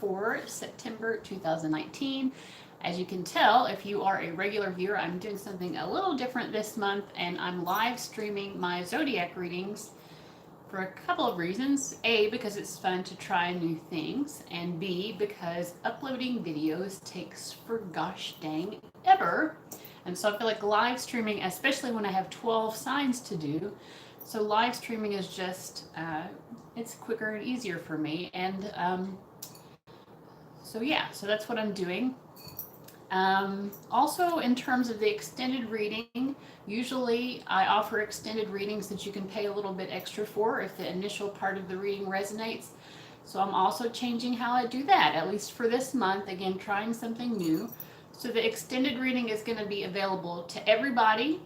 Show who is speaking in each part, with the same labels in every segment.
Speaker 1: for September 2019. As you can tell, if you are a regular viewer, I'm doing something a little different this month, and I'm live streaming my zodiac readings for a couple of reasons. A, because it's fun to try new things, and B, because uploading videos takes for gosh dang ever. And so I feel like live streaming, especially when I have 12 signs to do, so live streaming is just, it's quicker and easier for me. And so yeah, so that's what I'm doing. Also, in terms of the extended reading, usually I offer extended readings that you can pay a little bit extra for if the initial part of the reading resonates. So I'm also changing how I do that, at least for this month. Again, trying something new. So the extended reading is going to be available to everybody.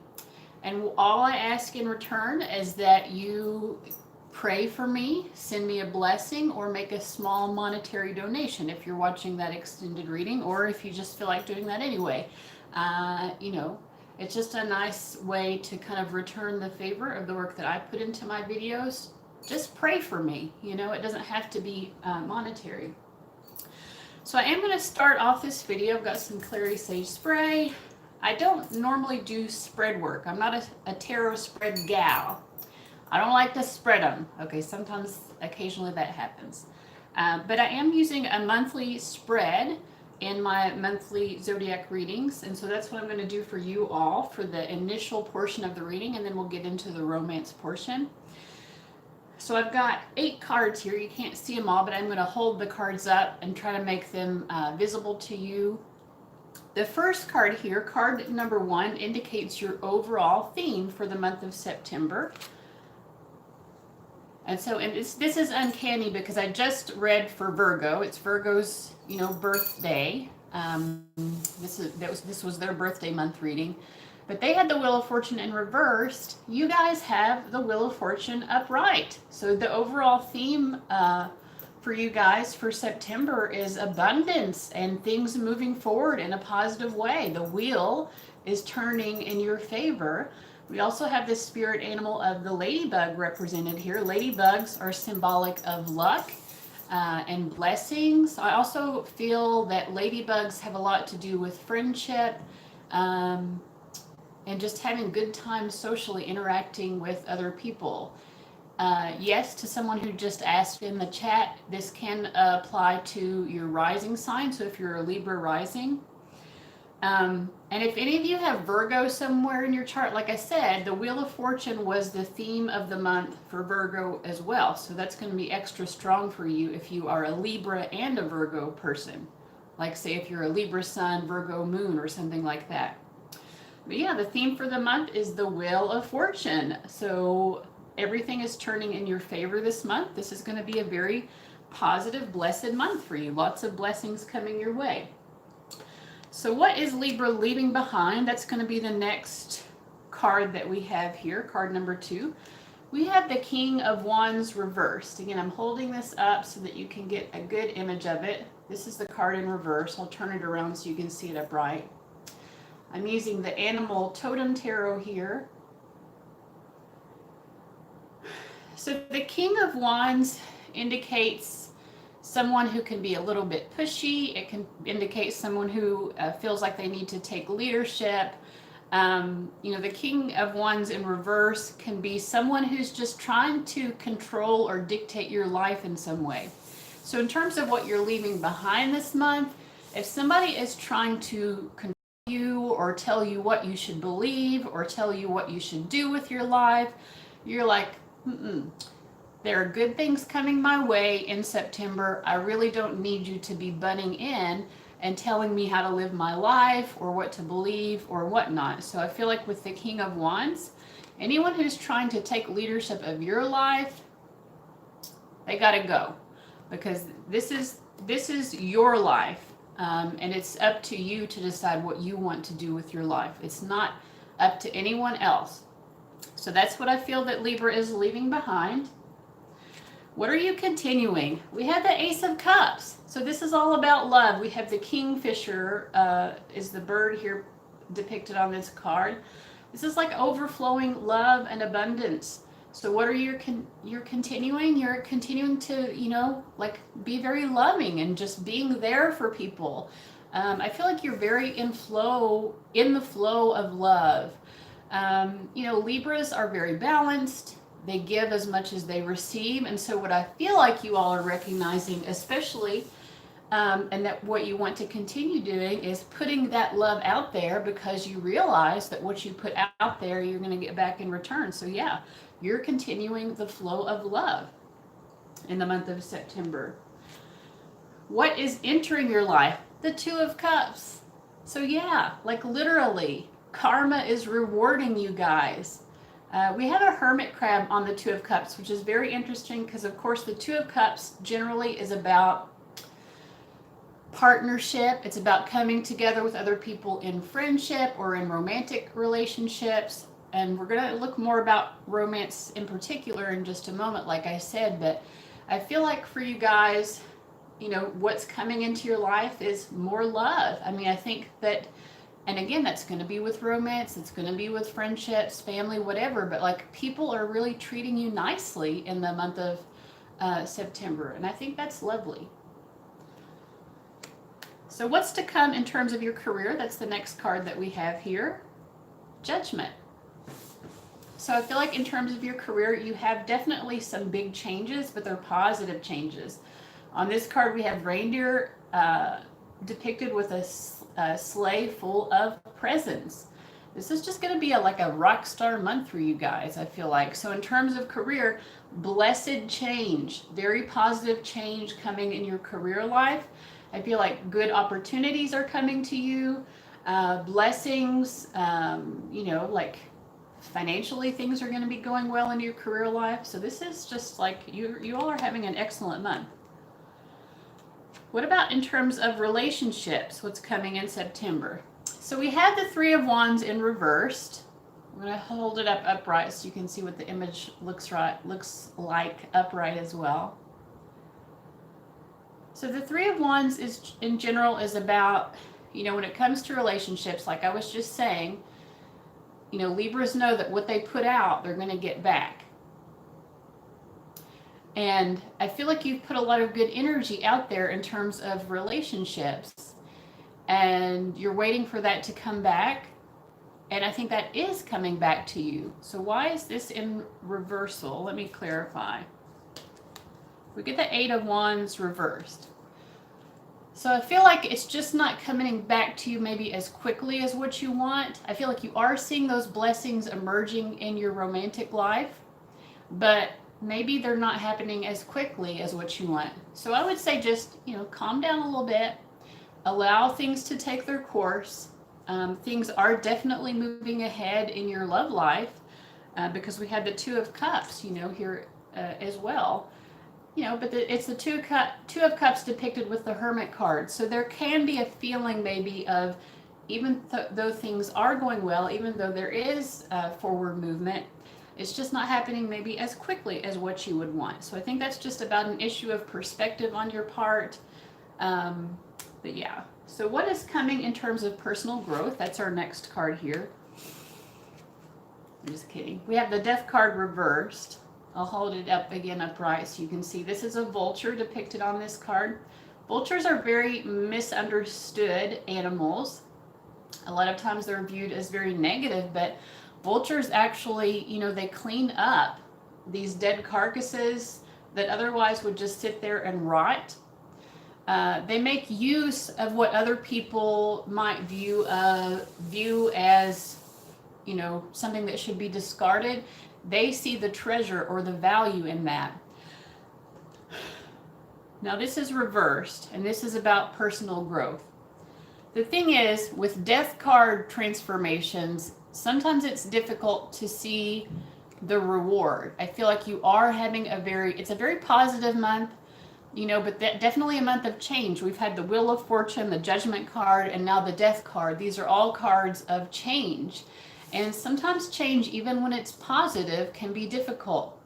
Speaker 1: And all I ask in return is that you pray for me, send me a blessing, or make a small monetary donation if you're watching that extended reading, or if you just feel like doing that anyway. You know, it's just a nice way to kind of return the favor of the work that I put into my videos. Just pray for me. You know, it doesn't have to be monetary. So I am going to start off this video. I've got some Clarity Sage spray. I don't normally do spread work. I'm not a tarot spread gal. I don't like to spread them. Okay, sometimes, occasionally that happens. But I am using a monthly spread in my monthly zodiac readings. And so that's what I'm going to do for you all for the initial portion of the reading. And then we'll get into the romance portion. So I've got 8 cards here. You can't see them all, but I'm going to hold the cards up and try to make them visible to you. The first card here, card number 1, indicates your overall theme for the month of September. And so, and this is uncanny because I just read for Virgo. It's Virgo's, you know, birthday. This was their birthday month reading, but they had the Wheel of Fortune in reversed. You guys have the Wheel of Fortune upright. So the overall theme for you guys for September is abundance and things moving forward in a positive way. The wheel is turning in your favor. We also have the spirit animal of the ladybug represented here. Ladybugs are symbolic of luck and blessings. I also feel that ladybugs have a lot to do with friendship and just having good times socially interacting with other people. Yes, to someone who just asked in the chat, this can apply to your rising sign. So if you're a Libra rising, and if any of you have Virgo somewhere in your chart, like I said, the Wheel of Fortune was the theme of the month for Virgo as well. So that's going to be extra strong for you if you are a Libra and a Virgo person. Like say if you're a Libra sun, Virgo moon, or something like that. But yeah, the theme for the month is the Wheel of Fortune. So everything is turning in your favor this month. This is going to be a very positive, blessed month for you. Lots of blessings coming your way. So what is Libra leaving behind? That's going to be the next card that we have here, card number 2. We have the King of Wands reversed. Again, I'm holding this up so that you can get a good image of it. This is the card in reverse. I'll turn it around so you can see it upright. I'm using the Animal Totem Tarot here. So the King of Wands indicates someone who can be a little bit pushy. It can indicate someone who feels like they need to take leadership. You know, the King of Wands in reverse can be someone who's just trying to control or dictate your life in some way. So in terms of what you're leaving behind this month, if somebody is trying to control you or tell you what you should believe or tell you what you should do with your life, you're like, there are good things coming my way in September. I really don't need you to be butting in and telling me how to live my life or what to believe or whatnot. So I feel like with the King of Wands, anyone who's trying to take leadership of your life, they got to go, because this is your life, and it's up to you to decide what you want to do with your life. It's not up to anyone else. So that's what I feel that Libra is leaving behind. What are you continuing? We have the Ace of Cups. So this is all about love. We have the Kingfisher is the bird here depicted on this card. This is like overflowing love and abundance. So what are you're continuing to, you know, like be very loving and just being there for people. I feel like you're very in the flow of love. You know, Libras are very balanced. They give as much as they receive. And so what I feel like you all are recognizing, especially, and that what you want to continue doing is putting that love out there, because you realize that what you put out there, you're going to get back in return. So yeah, you're continuing the flow of love in the month of September. What is entering your life? The Two of Cups. So yeah, like literally, karma is rewarding you guys. We have a hermit crab on the Two of Cups, which is very interesting because, of course, the Two of Cups generally is about partnership. It's about coming together with other people in friendship or in romantic relationships. And we're going to look more about romance in particular in just a moment, like I said. But I feel like for you guys, you know, what's coming into your life is more love. I mean, I think that, and again, that's going to be with romance, it's going to be with friendships, family, whatever. But like, people are really treating you nicely in the month of September. And I think that's lovely. So what's to come in terms of your career? That's the next card that we have here. Judgment. So I feel like in terms of your career, you have definitely some big changes, but they're positive changes. On this card, we have reindeer depicted with a sleigh full of presents. This is just going to be like a rock star month for you guys, I feel like. So in terms of career, blessed change, very positive change coming in your career life. I feel like good opportunities are coming to you, blessings, you know, like financially things are going to be going well in your career life. So this is just like you all are having an excellent month. What about in terms of relationships? What's coming in September? So we have the Three of Wands in reversed. I'm going to hold it up upright so you can see what the image looks like upright as well. So the Three of Wands is, in general, is about, you know, when it comes to relationships, like I was just saying, you know, Libras know that what they put out, they're going to get back. And I feel like you've put a lot of good energy out there in terms of relationships, and you're waiting for that to come back. And I think that is coming back to you. So why is this in reversal? Let me clarify. We get the Eight of Wands reversed. So I feel like it's just not coming back to you maybe as quickly as what you want. I feel like you are seeing those blessings emerging in your romantic life, but maybe they're not happening as quickly as what you want. So I would say just, you know, calm down a little bit, allow things to take their course. Things are definitely moving ahead in your love life because we had the Two of Cups, you know, here as well. You know, but it's the Two of Cups depicted with the Hermit card. So there can be a feeling maybe of, even though things are going well, even though there is forward movement, it's just not happening maybe as quickly as what you would want. So I think that's just about an issue of perspective on your part. But yeah. So what is coming in terms of personal growth? That's our next card here. I'm just kidding. We have the Death card reversed. I'll hold it up again upright so you can see. This is a vulture depicted on this card. Vultures are very misunderstood animals. A lot of times they're viewed as very negative, but vultures actually, you know, they clean up these dead carcasses that otherwise would just sit there and rot. They make use of what other people might view as, you know, something that should be discarded. They see the treasure or the value in that. Now this is reversed, and this is about personal growth. The thing is, with Death card transformations, sometimes it's difficult to see the reward. I feel like you are having it's a very positive month, you know, but definitely a month of change. We've had the Wheel of Fortune, the Judgment card, and now the Death card. These are all cards of change. And sometimes change, even when it's positive, can be difficult.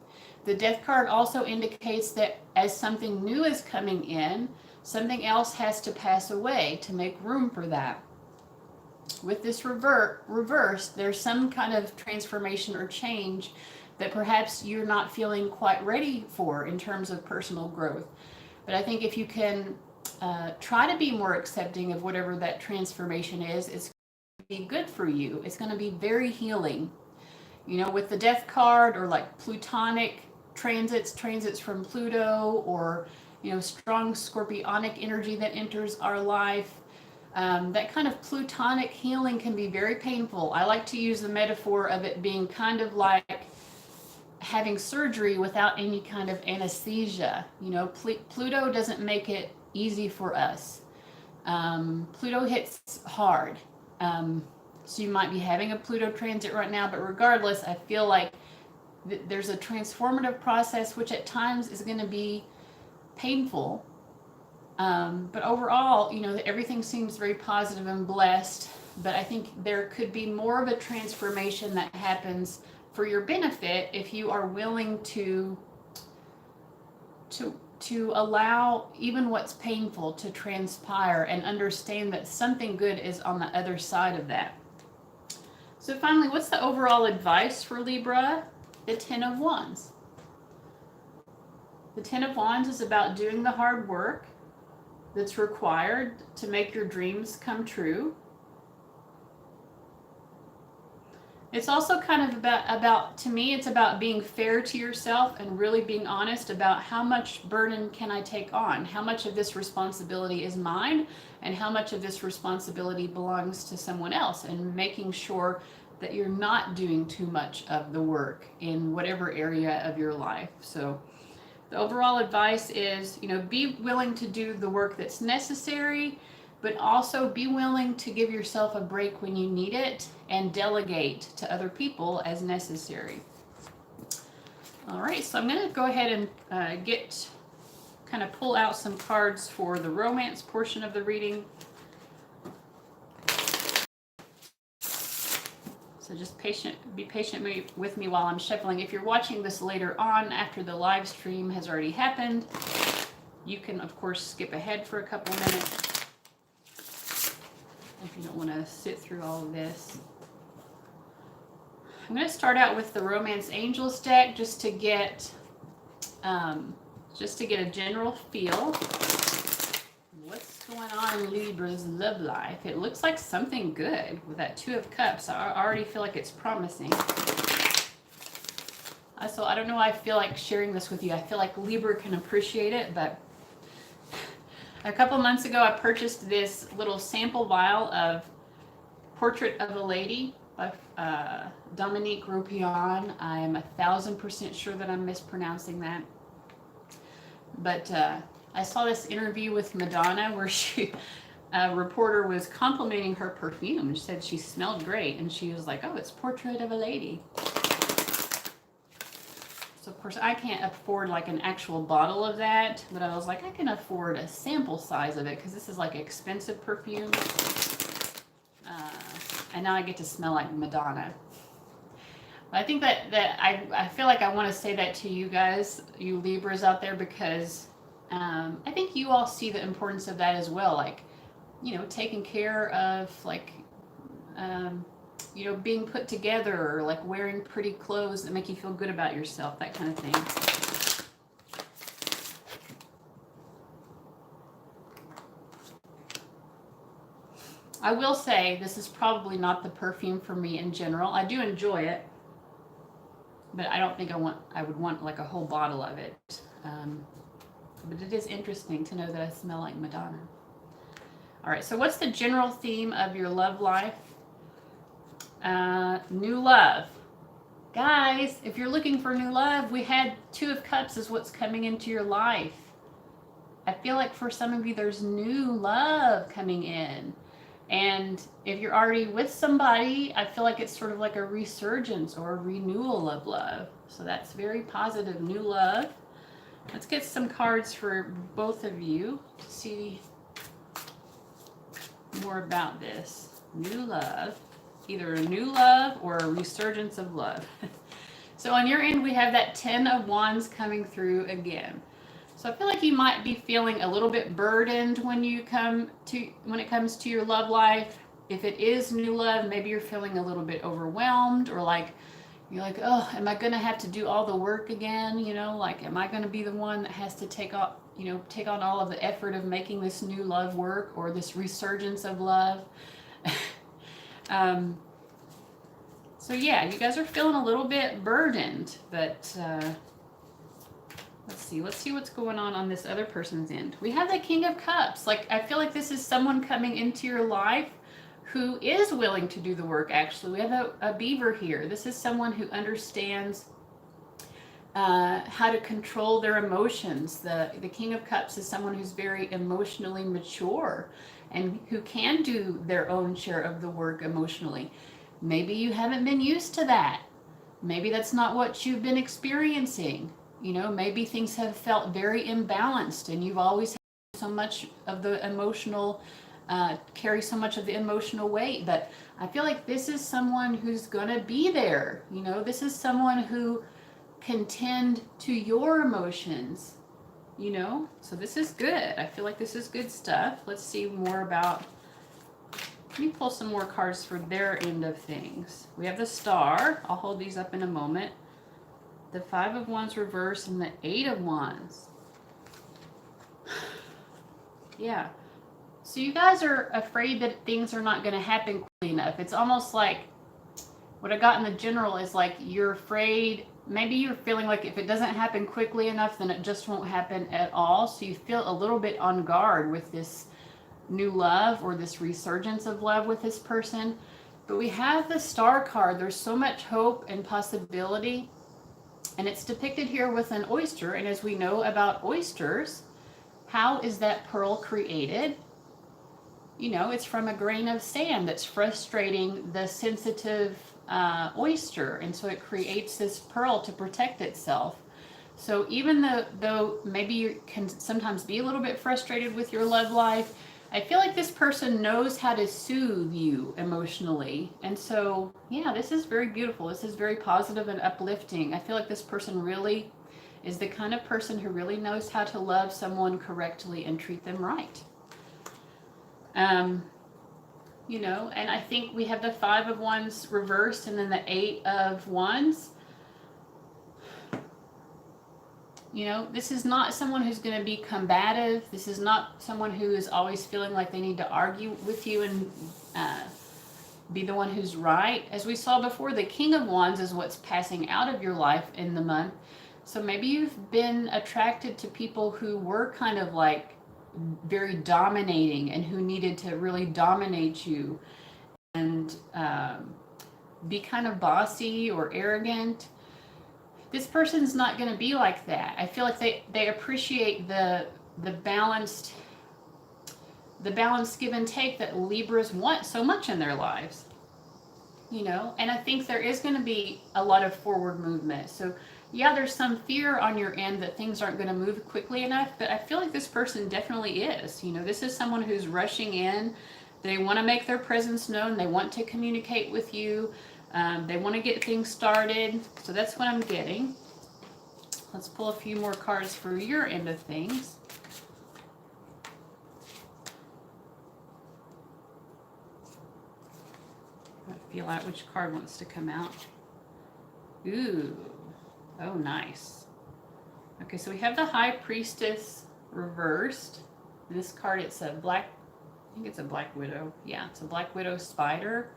Speaker 1: The Death card also indicates that as something new is coming in, something else has to pass away to make room for that. With this reverse, there's some kind of transformation or change that perhaps you're not feeling quite ready for in terms of personal growth. But I think if you can try to be more accepting of whatever that transformation is, it's going to be good for you. It's going to be very healing. You know, with the death card, or like plutonic transits from Pluto, or, you know, strong scorpionic energy that enters our life. That kind of plutonic healing can be very painful. I like to use the metaphor of it being kind of like having surgery without any kind of anesthesia. You know, Pluto doesn't make it easy for us. Pluto hits hard. So you might be having a Pluto transit right now, but regardless, I feel like there's a transformative process, which at times is going to be painful. But overall, you know, everything seems very positive and blessed. But I think there could be more of a transformation that happens for your benefit if you are willing to allow even what's painful to transpire and understand that something good is on the other side of that. So finally, what's the overall advice for Libra? The Ten of Wands. The Ten of Wands is about doing the hard work that's required to make your dreams come true. It's also kind of about, to me, it's about being fair to yourself and really being honest about how much burden can I take on? How much of this responsibility is mine, and how much of this responsibility belongs to someone else, and making sure that you're not doing too much of the work in whatever area of your life. So the overall advice is, you know, be willing to do the work that's necessary, but also be willing to give yourself a break when you need it, and delegate to other people as necessary. All right, so I'm going to go ahead and kind of pull out some cards for the romance portion of the reading. So just be patient with me while I'm shuffling. If you're watching this later on, after the live stream has already happened, you can, of course, skip ahead for a couple minutes if you don't want to sit through all of this. I'm going to start out with the Romance Angels deck just to get a general feel. What's going on in Libra's love life? It looks like something good with that Two of Cups. I already feel like it's promising. So I don't know why I feel like sharing this with you. I feel like Libra can appreciate it, but a couple months ago I purchased this little sample vial of Portrait of a Lady by Dominique Roupion. I'm 1000% sure that I'm mispronouncing that. But I saw this interview with Madonna where a reporter was complimenting her perfume. She said she smelled great, and she was like, "Oh, it's Portrait of a Lady." So of course I can't afford like an actual bottle of that, but I was like, I can afford a sample size of it because this is like expensive perfume. And now I get to smell like Madonna. But I think that I feel like I want to say that to you guys, you Libras out there, because I think you all see the importance of that as well. Like, you know, taking care of, like, you know, being put together, or like wearing pretty clothes that make you feel good about yourself, that kind of thing. I will say this is probably not the perfume for me in general. I do enjoy it, but I don't think I would want like a whole bottle of it. But it is interesting to know that I smell like Madonna. All right, so what's the general theme of your love life? New love. Guys, if you're looking for new love, we had Two of Cups is what's coming into your life. I feel like for some of you, there's new love coming in. And if you're already with somebody, I feel like it's sort of like a resurgence or a renewal of love. So that's very positive, new love. Let's get some cards for both of you to see more about this. New love. Either a new love or a resurgence of love. So on your end, we have that Ten of Wands coming through again. So I feel like you might be feeling a little bit burdened when it comes to your love life. If it is new love, maybe you're feeling a little bit overwhelmed, or like You're like, oh, am I going to have to do all the work again? You know, like, am I going to be the one that has to take on, you know, take on all of the effort of making this new love work, or this resurgence of love? um, so yeah, you guys are feeling a little bit burdened, but let's see what's going on this other person's end. We have the King of Cups. Like, I feel like this is someone coming into your life who is willing to do the work. Actually, we have a beaver here. This is someone who understands how to control their emotions. The King of Cups is someone who's very emotionally mature and who can do their own share of the work emotionally. Maybe you haven't been used to that. Maybe that's not what you've been experiencing. You know, maybe things have felt very imbalanced and you've always had so much of the emotional, carry so much of the emotional weight. But I feel like this is someone who's going to be there. You know, this is someone who can tend to your emotions, you know? So this is good. I feel like this is good stuff. Let's see more about, let me pull some more cards for their end of things. We have the Star. I'll hold these up in a moment. The Five of Wands reverse and the Eight of Wands. Yeah. So you guys are afraid that things are not going to happen quickly enough. It's almost like, what I got in the general is like, you're afraid, maybe you're feeling like if it doesn't happen quickly enough, then it just won't happen at all. So you feel a little bit on guard with this new love or this resurgence of love with this person. But we have the Star card. There's so much hope and possibility. And it's depicted here with an oyster. And as we know about oysters, how is that pearl created? You know, it's from a grain of sand that's frustrating the sensitive oyster. And so it creates this pearl to protect itself. So even though maybe you can sometimes be a little bit frustrated with your love life, I feel like this person knows how to soothe you emotionally. And so, yeah, this is very beautiful. This is very positive and uplifting. I feel like this person really is the kind of person who really knows how to love someone correctly and treat them right. You know, and I think we have the Five of Wands reversed and then the Eight of Wands. You know, this is not someone who's going to be combative. This is not someone who is always feeling like they need to argue with you and be the one who's right. As we saw before, the King of Wands is what's passing out of your life in the month. So maybe you've been attracted to people who were kind of like very dominating and who needed to really dominate you and be kind of bossy or arrogant. This person's not going to be like that. I feel like they appreciate the balanced give and take that Libras want so much in their lives. You know, and I think there is going to be a lot of forward movement. So yeah, there's some fear on your end that things aren't going to move quickly enough, but I feel like this person definitely is. You know, this is someone who's rushing in. They want to make their presence known. They want to communicate with you. They want to get things started. So that's what I'm getting. Let's pull a few more cards for your end of things. I feel out which card wants to come out. Ooh. Oh, nice. Okay, so we have the High Priestess reversed. In this card, it's a black, I think it's a Black Widow. Yeah, it's a Black Widow spider.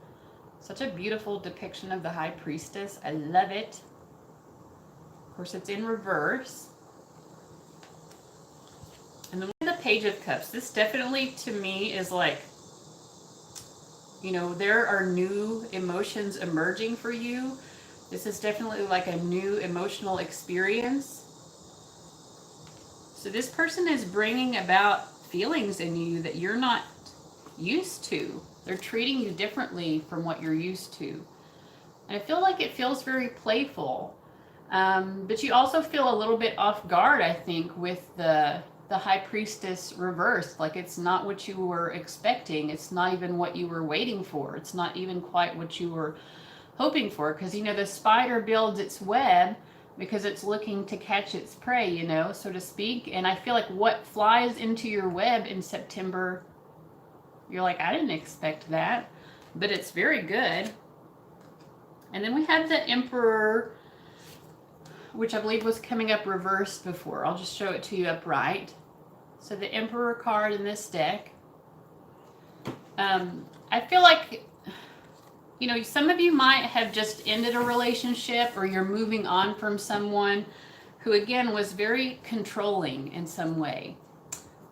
Speaker 1: Such a beautiful depiction of the High Priestess. I love it. Of course, it's in reverse. And then the Page of Cups. This definitely, to me, is like, you know, there are new emotions emerging for you. This is definitely like a new emotional experience. So this person is bringing about feelings in you that you're not used to. They're treating you differently from what you're used to. And I feel like it feels very playful. But you also feel a little bit off guard, I think, with the High Priestess reversed. Like, it's not what you were expecting. It's not even what you were waiting for. It's not even quite what you were hoping for. Because, you know, the spider builds its web because it's looking to catch its prey, you know, so to speak. And I feel like what flies into your web in September, you're like, I didn't expect that. But it's very good. And then we have the Emperor, which I believe was coming up reversed before. I'll just show it to you upright. So the Emperor card in this deck. I feel like, you know, some of you might have just ended a relationship, or you're moving on from someone who, again, was very controlling in some way.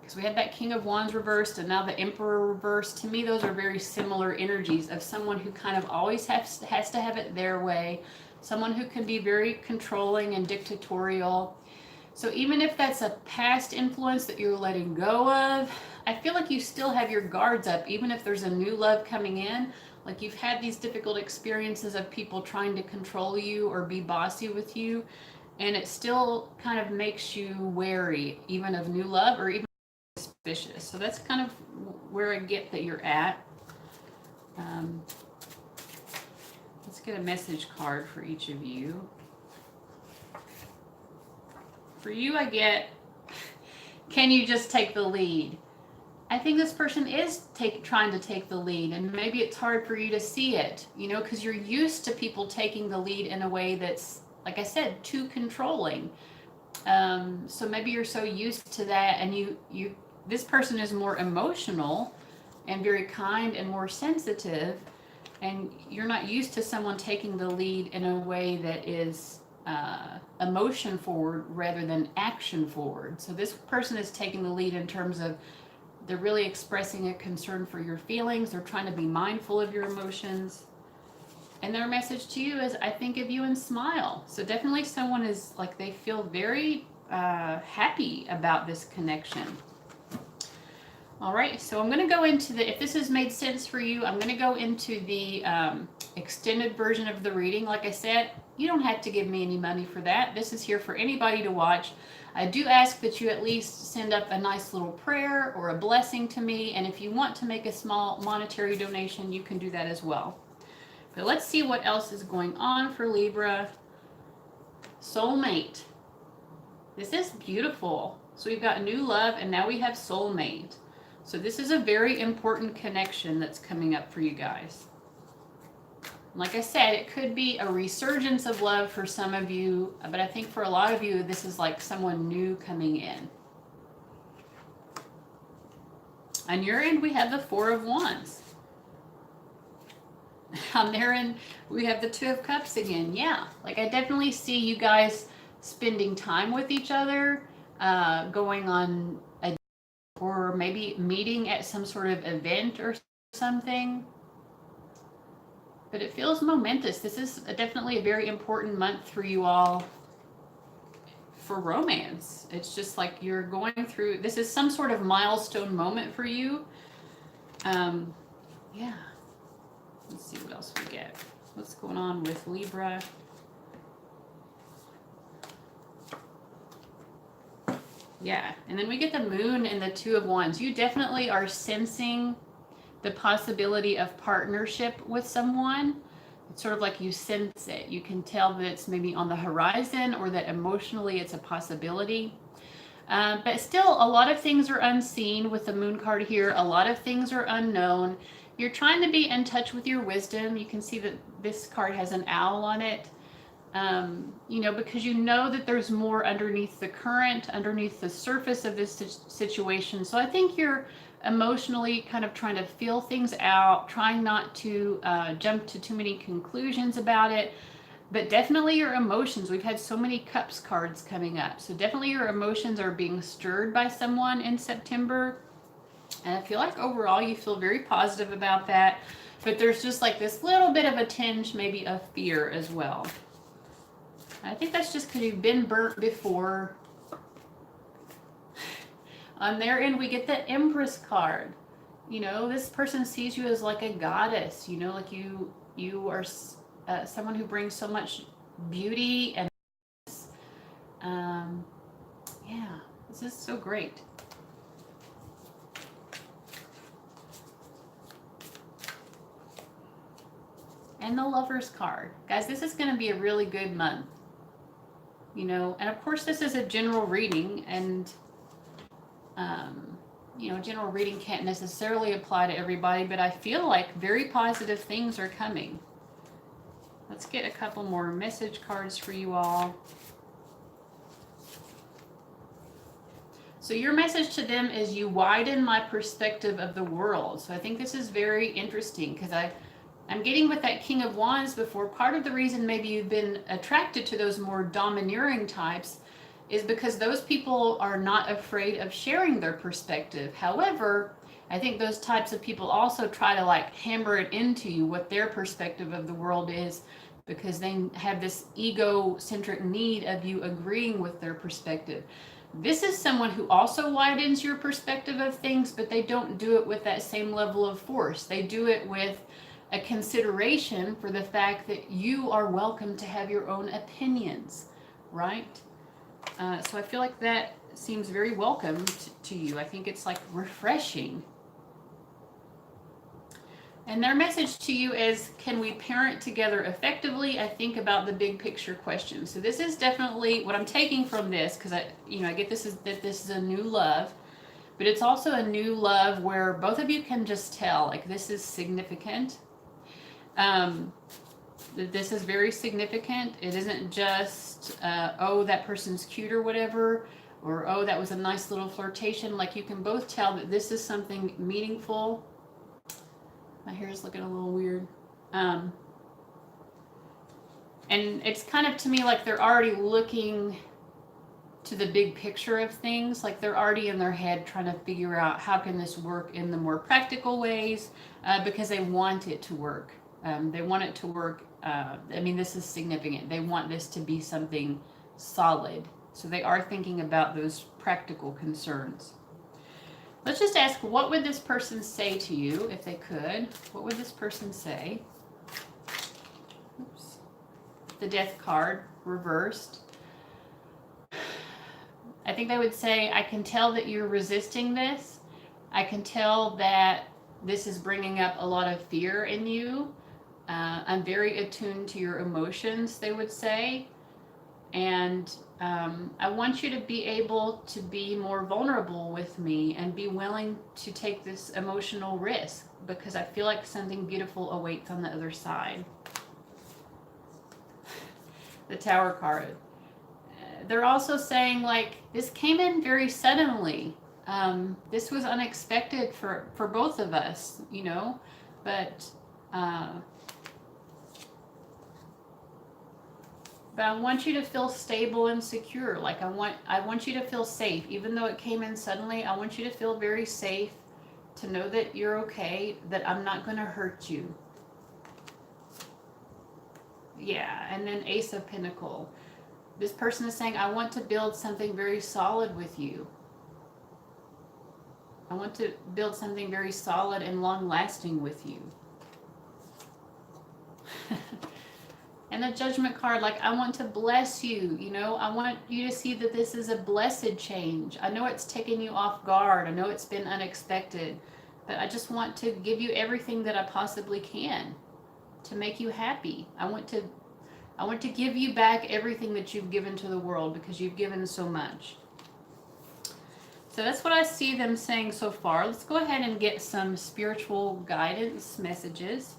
Speaker 1: Because we had that King of Wands reversed and now the Emperor reversed. To me, those are very similar energies of someone who kind of always has to have it their way. Someone who can be very controlling and dictatorial. So even if that's a past influence that you're letting go of, I feel like you still have your guards up, even if there's a new love coming in. Like you've had these difficult experiences of people trying to control you or be bossy with you, and it still kind of makes you wary, even of new love or even suspicious. So that's kind of where I get that you're at. Let's get a message card for each of you. For you, I get, can you just take the lead? I think this person is trying to take the lead, and maybe it's hard for you to see it, you know, because you're used to people taking the lead in a way that's, like I said, too controlling. So maybe you're so used to that, and this person is more emotional and very kind and more sensitive, and you're not used to someone taking the lead in a way that is emotion forward rather than action forward. So this person is taking the lead in terms of they're really expressing a concern for your feelings. They're trying to be mindful of your emotions. And their message to you is, I think of you and smile. So definitely someone is like, they feel very happy about this connection. All right, so I'm going to go into if this has made sense for you, I'm going to go into the extended version of the reading. Like I said, you don't have to give me any money for that. This is here for anybody to watch. I do ask that you at least send up a nice little prayer or a blessing to me. And if you want to make a small monetary donation, you can do that as well. But let's see what else is going on for Libra. Soulmate. This is beautiful. So we've got new love, and now we have soulmate. So this is a very important connection that's coming up for you guys. Like I said, it could be a resurgence of love for some of you, but I think for a lot of you, this is like someone new coming in. On your end, we have the Four of Wands. On their end, we have the Two of Cups again. Yeah, like I definitely see you guys spending time with each other, going on a, or maybe meeting at some sort of event or something. But it feels momentous. This is definitely a very important month for you all for romance. It's just like you're going through, this is some sort of milestone moment for you. Yeah. Let's see what else we get. What's going on with Libra? Yeah, and then we get the Moon and the Two of Wands. You definitely are sensing the possibility of partnership with someone. It's sort of like you sense it. You can tell that it's maybe on the horizon, or that emotionally it's a possibility. But still, a lot of things are unseen with the Moon card here. A lot of things are unknown. You're trying to be in touch with your wisdom. You can see that this card has an owl on it. You know, because you know that there's more underneath the current, underneath the surface of this situation. So I think you're emotionally kind of trying to feel things out, trying not to jump to too many conclusions about it. But definitely your emotions, we've had so many Cups cards coming up. So definitely your emotions are being stirred by someone in September. And I feel like overall you feel very positive about that. But there's just like this little bit of a tinge maybe of fear as well. I think that's just because you've been burnt before. On their end, we get the Empress card. You know, this person sees you as like a goddess. You know, like you are someone who brings so much beauty and yeah, this is so great. And the Lovers card. Guys, this is going to be a really good month. You know, and of course this is a general reading, and you know, general reading can't necessarily apply to everybody, but I feel like very positive things are coming. Let's get a couple more message cards for you all. So your message to them is, you widen my perspective of the world. So I think this is very interesting, because I'm getting with that King of Wands before, part of the reason maybe you've been attracted to those more domineering types is because those people are not afraid of sharing their perspective. However, I think those types of people also try to like hammer it into you what their perspective of the world is, because they have this egocentric need of you agreeing with their perspective. This is someone who also widens your perspective of things, but they don't do it with that same level of force. They do it with a consideration for the fact that you are welcome to have your own opinions, right? So I feel like that seems very welcome to you. I think it's like refreshing. And their message to you is, can we parent together effectively? I think about the big picture question. So this is definitely what I'm taking from this, because I get this is a new love, but it's also a new love where both of you can just tell, like, this is significant. This is very significant. It isn't just, oh, that person's cute or whatever, or oh, that was a nice little flirtation. Like, you can both tell that this is something meaningful. My hair is looking a little weird. And it's kind of, to me, like they're already looking to the big picture of things. Like they're already in their head trying to figure out how can this work in the more practical ways, because they want it to work. They want it to work. I mean, this is significant. They want this to be something solid. So they are thinking about those practical concerns. Let's just ask, what would this person say to you if they could? What would this person say? Oops. The Death card reversed. I think they would say, I can tell that you're resisting this. I can tell that this is bringing up a lot of fear in you. I'm very attuned to your emotions, they would say. And I want you to be able to be more vulnerable with me and be willing to take this emotional risk, because I feel like something beautiful awaits on the other side. The Tower card. They're also saying, like, this came in very suddenly. This was unexpected for both of us, you know, but I want you to feel stable and secure. Like I want you to feel safe. Even though it came in suddenly, I want you to feel very safe, to know that you're okay, that I'm not going to hurt you. Yeah, and then Ace of Pentacles. This person is saying, I want to build something very solid with you. I want to build something very solid and long-lasting with you. And the Judgment card, like, I want to bless you, you know, I want you to see that this is a blessed change. I know it's taken you off guard. I know it's been unexpected, but I just want to give you everything that I possibly can to make you happy. I want to give you back everything that you've given to the world, because you've given so much. So that's what I see them saying so far. Let's go ahead and get some spiritual guidance messages.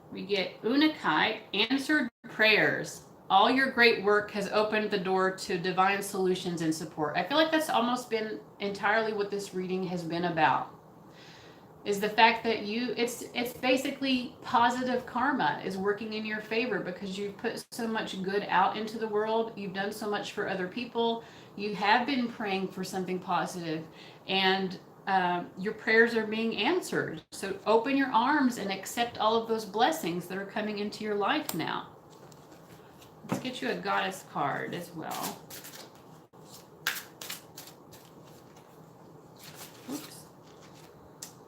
Speaker 1: We get Unikite, answered prayers. All your great work has opened the door to divine solutions and support. I feel like that's almost been entirely what this reading has been about. Is the fact that it's basically positive karma is working in your favor, because you've put so much good out into the world. You've done so much for other people. You have been praying for something positive, and your prayers are being answered. So open your arms and accept all of those blessings that are coming into your life now. Let's get you a Goddess card as well. Oops.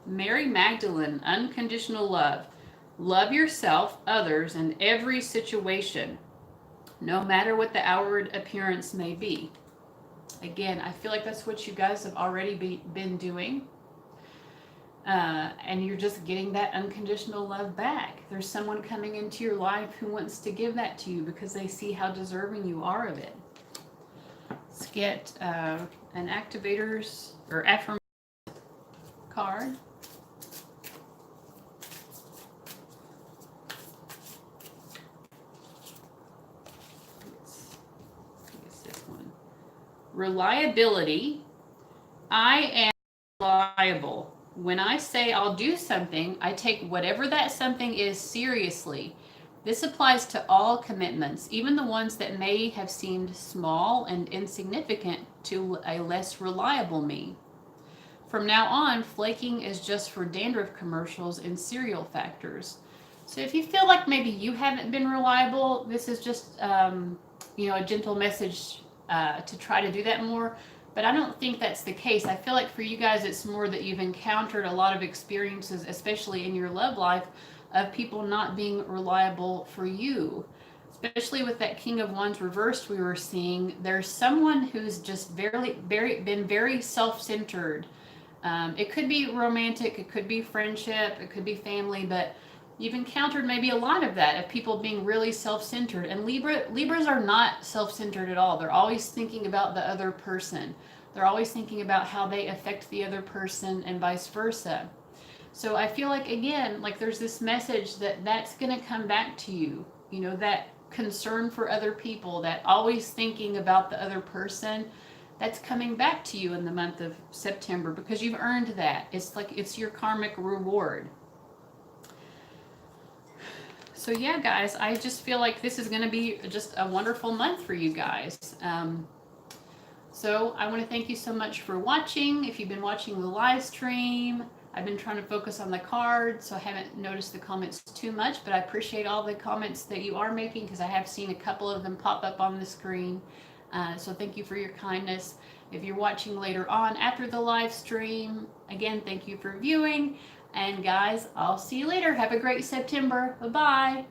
Speaker 1: Mary Magdalene, unconditional love. Love yourself, others, and every situation, no matter what the outward appearance may be. Again, I feel like that's what you guys have already been doing. And you're just getting that unconditional love back. There's someone coming into your life who wants to give that to you because they see how deserving you are of it. Let's get an activators or affirmation card. reliability. I am reliable. When I say I'll do something, I take whatever that something is seriously. This applies to all commitments, even the ones that may have seemed small and insignificant to a less reliable me. From now on, flaking is just for dandruff commercials and cereal factors. So if you feel like maybe you haven't been reliable, this is just a gentle message to try to do that more. But I don't think that's the case. I feel like for you guys, it's more that you've encountered a lot of experiences, especially in your love life, of people not being reliable for you. Especially with that King of Wands reversed we were seeing, there's someone who's just been very self-centered. It could be romantic, it could be friendship, it could be family, but you've encountered maybe a lot of that, of people being really self-centered. And Libras are not self-centered at all. They're always thinking about the other person. They're always thinking about how they affect the other person and vice versa. So I feel like, again, like there's this message that that's going to come back to you. You know, that concern for other people, that always thinking about the other person, that's coming back to you in the month of September because you've earned that. It's like it's your karmic reward. So yeah, guys, I just feel like this is going to be just a wonderful month for you guys. So I want to thank you so much for watching. If you've been watching the live stream, I've been trying to focus on the cards, so I haven't noticed the comments too much, but I appreciate all the comments that you are making because I have seen a couple of them pop up on the screen. So thank you for your kindness. If you're watching later on after the live stream, again, thank you for viewing. And guys, I'll see you later. Have a great September. Bye-bye.